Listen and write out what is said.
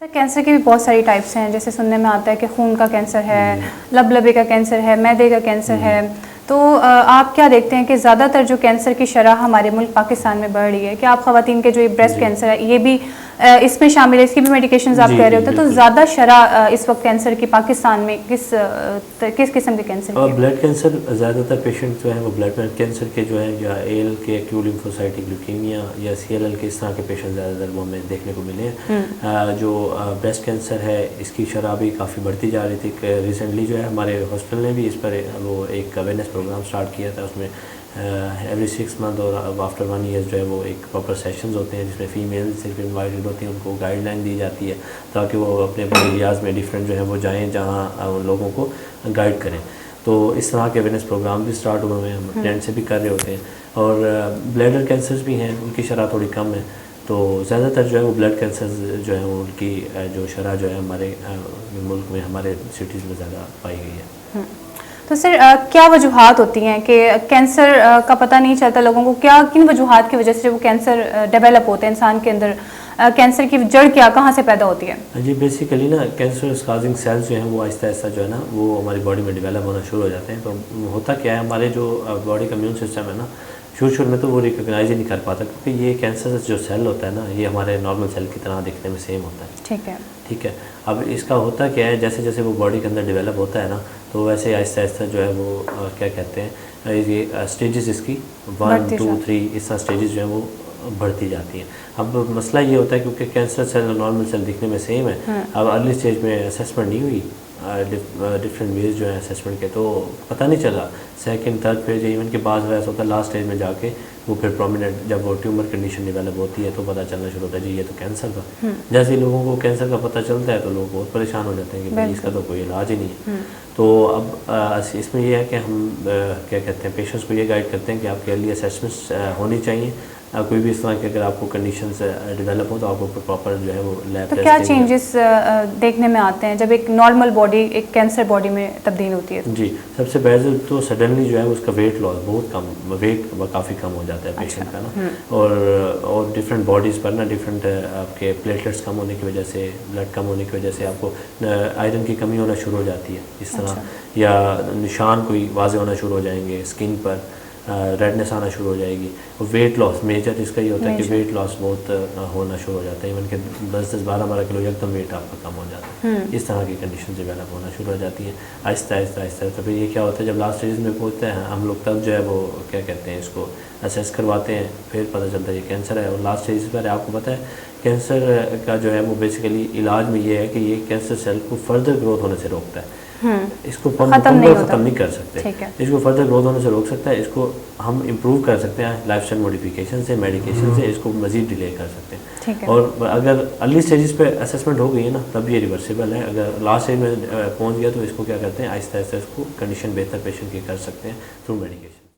Cancer کی بھی بہت ساری ٹائپس ہیں، جیسے سننے میں آتا ہے کہ خون کا کینسر ہے، لبے کا کینسر ہے، معدے کا کینسر ہے، تو آپ کیا دیکھتے ہیں کہ زیادہ تر جو کینسر کی شرح ہمارے ملک پاکستان میں بڑھ رہی ہے، کہ آپ خواتین کے جو یہ بریسٹ کینسر ہے یہ بھی اس میں شامل ہے، اس کی بھی میڈیکیشنز آپ کہہ رہے ہوتے ہیں، تو زیادہ شرح اس وقت کینسر کی پاکستان میں کس قسم کے کینسر کی؟ بلڈ کینسر زیادہ تر پیشنٹ جو ہیں وہ بلڈ کینسر کے جو ہیں، یا اے ایل کے ایکیوٹ لیمفوسائٹک لیوکیمیا یا سی ایل ایل کے، اس طرح کے پیشنٹ زیادہ تر وہ ہمیں دیکھنے کو ملے ہیں۔ جو بریسٹ کینسر ہے اس کی شرح بھی کافی بڑھتی جا رہی تھی۔ ریسنٹلی جو ہے ہمارے ہاسپٹل نے بھی اس پر وہ ایک اویئرنیس پروگرام سٹارٹ کیا تھا، اس میں ایوری 6 منتھ اور آفٹر 1 ایئر جو ہے وہ ایک پراپر سیشنز ہوتے ہیں، جس میں فیمیل صرف انوائٹڈ ہوتی ہیں، ان کو گائیڈ لائن دی جاتی ہے تاکہ وہ اپنے ایریاز میں ڈفرینٹ جو ہے وہ جائیں جہاں ان لوگوں کو گائیڈ کریں۔ تو اس طرح کے اویئرنیس پروگرام بھی سٹارٹ ہوئے ہیں، ہم پلانٹ سے بھی کر رہے ہوتے ہیں۔ اور بلیڈر کینسرز بھی ہیں، ان کی شرح تھوڑی کم ہے، تو زیادہ تر جو ہے وہ بلڈ کینسرز جو ہیں ان کی جو شرح جو ہے ہمارے ملک میں، ہمارے سٹیز میں زیادہ پائی گئی ہے۔ تو سر کیا وجوہات ہوتی ہیں کہ کینسر کا پتہ نہیں چلتا لوگوں کو، کن وجوہات کی وجہ سے وہ کینسر ڈیولپ ہوتے ہیں انسان کے اندر؟ کینسر کی جڑ کہاں سے پیدا ہوتی ہے؟ جی بیسیکلی نا کینسر کازنگ سیلز جو ہیں وہ آہستہ آہستہ جو ہے نا وہ ہماری باڈی میں ڈیولپ ہونا شروع ہو جاتے ہیں۔ تو ہوتا کیا ہے، ہمارے جو باڈی کا امیون سسٹم ہے نا، شروع میں تو وہ ریکگنائز ہی نہیں کر پاتا، کیونکہ یہ کینسر جو سیل ہوتا ہے نا، یہ ہمارے نارمل سیل کی طرح دکھنے میں سیم ہوتا ہے۔ ٹھیک ہے، اب اس کا ہوتا کیا ہے، جیسے جیسے وہ باڈی کے اندر ڈیولپ ہوتا ہے نا، تو ویسے آہستہ آہستہ جو ہے وہ کیا کہتے ہیں، یہ اسٹیجز اس کی 1 2 3 اس طرح اسٹیجز جو ہیں وہ بڑھتی جاتی ہیں۔ اب مسئلہ یہ ہوتا ہے کیونکہ کینسر سیل اور نارمل سیل دکھنے میں سیم ہے، اب ارلی اسٹیج میں اسیسمنٹ نہیں ہوئی، ڈفرینٹ ویز جو ہیں اسیسمنٹ کے، تو پتہ نہیں چلا سیکنڈ تھرڈ فیز، ایون کے بعد ایسا ہوتا ہے لاسٹ اسٹیج میں جا کے وہ پھر پرومیننٹ جب وہ ٹیومر کنڈیشن ڈیولپ ہوتی ہے تو پتہ چلنا شروع ہوتا ہے جی یہ تو کینسر کا۔ جیسے ہی لوگوں کو کینسر کا پتہ چلتا ہے تو لوگ بہت پریشان ہو جاتے ہیں کہ بھائی اس کا تو کوئی علاج ہی نہیں ہے۔ تو اب اس میں یہ ہے کہ ہم کیا کہتے ہیں پیشنٹس کو یہ گائیڈ کرتے ہیں کہ آپ کے ارلی اسیسمنٹس ہونی چاہیے، کوئی بھی اس طرح کی اگر آپ کو کنڈیشنز ڈیولپ ہو تو آپ کو پراپر جو ہے وہ لیب ٹیسٹ۔ تو کیا چینجز دیکھنے میں آتے ہیں جب ایک نارمل باڈی ایک کینسر باڈی میں تبدیل ہوتی ہے؟ جی سب سے پہلے تو سڈنلی جو ہے اس کا ویٹ لاس بہت کم، ویٹ کافی کم ہو جاتا ہے پیشنٹ کا نا، اور ڈفرینٹ باڈیز پر نا ڈفرینٹ آپ کے پلیٹلیٹس کم ہونے کی وجہ سے، بلڈ کم ہونے کی وجہ سے آپ کو آئرن کی کمی ہونا شروع ہو جاتی ہے اس طرح، یا نشان کوئی واضح ہونا شروع ہو جائیں گے اسکن پر، ریڈنس آنا شروع ہو جائے گی۔ اور ویٹ لاس میجر اس کا یہ ہوتا ہے کہ ویٹ لاس بہت ہونا شروع ہو جاتا ہے، ایون کہ 10-12 کلو ایک دم ویٹ آپ کا کم ہو جاتا ہے، اس طرح کی کنڈیشن ڈیولپ ہونا شروع ہو جاتی ہیں آہستہ آہستہ آہستہ۔ تو پھر یہ کیا ہوتا ہے جب لاسٹ اسٹیج میں پہنچتے ہیں ہم لوگ، تب جو ہے وہ کیا کہتے ہیں اس کو اسیس کرواتے ہیں، پھر پتہ چلتا ہے یہ کینسر ہے۔ اور لاسٹ اسٹیج پر آپ کو پتہ ہے کینسر کا جو ہے وہ بیسیکلی علاج میں یہ ہے کہ یہ کینسر سیل کو فردر گروتھ ہونے سے روکتا ہے، اس کو ختم نہیں کر سکتے، اس کو فردر گروتھ ہونے سے روک سکتا ہے، اس کو ہم امپروو کر سکتے ہیں لائف اسٹائل موڈیفیکیشن سے، میڈیکیشن سے، اس کو مزید ڈیلے کر سکتے ہیں۔ اور اگر ارلی اسٹیجز پہ اسیسمنٹ ہو گئی ہے نا تب یہ ریورسیبل ہے، اگر لاسٹ اسٹیج میں پہنچ گیا تو اس کو کیا کرتے ہیں آہستہ آہستہ اس کو کنڈیشن بہتر پیشنٹ کی کر سکتے ہیں تھرو میڈیکیشن۔